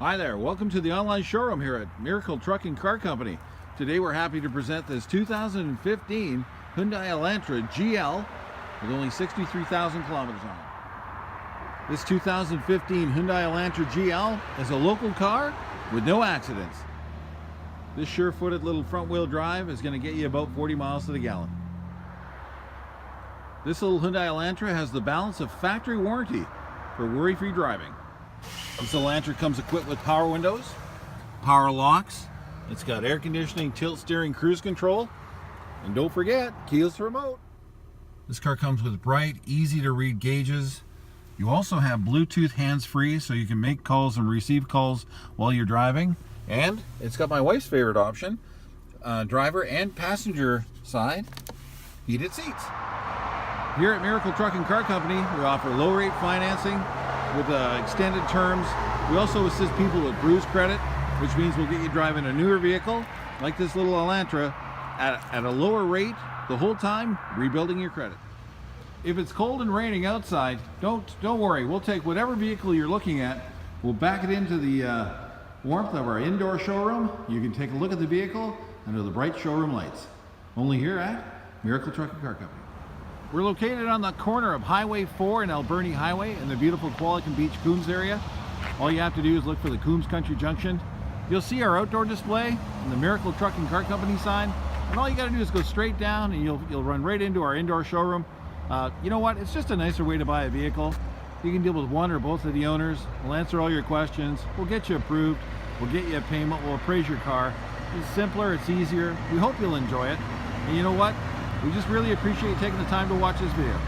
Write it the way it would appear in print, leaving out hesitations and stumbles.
Hi there, welcome to the online showroom here at Miracle Trucking Car Company. Today we're happy to present this 2015 Hyundai Elantra GL with only 63,000 kilometers on it. This 2015 Hyundai Elantra GL is a local car with no accidents. This sure-footed little front-wheel drive is going to get you about 40 miles to the gallon. This little Hyundai Elantra has the balance of factory warranty for worry-free driving. This Elantra comes equipped with power windows, power locks, it's got air conditioning, tilt steering, cruise control, and don't forget, keyless remote. This car comes with bright, easy to read gauges. You also have Bluetooth hands-free so you can make calls and receive calls while you're driving. And it's got my wife's favorite option, driver and passenger side heated seats. Here at Miracle Trucking Car Company, we offer low rate financing with extended terms. We also assist people with BRUISED credit, which means we'll get you driving a newer vehicle like this little Elantra at a lower rate the whole time, rebuilding your credit. If it's cold and raining outside, don't worry. We'll take whatever vehicle you're looking at, we'll back it into the warmth of our indoor showroom. You can take a look at the vehicle under the bright showroom lights. Only here at Miracle Trucking Car Company. We're located on the corner of Highway 4 and Alberni Highway in the beautiful Qualicum Beach, Coombs area. All you have to do is look for the Coombs Country Junction. You'll see our outdoor display and the Miracle Trucking Car Company sign. And all you got to do is go straight down and you'll run right into our indoor showroom. You know what? It's just a nicer way to buy a vehicle. You can deal with one or both of the owners. We'll answer all your questions. We'll get you approved. We'll get you a payment. We'll appraise your car. It's simpler. It's easier. We hope you'll enjoy it. And you know what? We just really appreciate you taking the time to watch this video.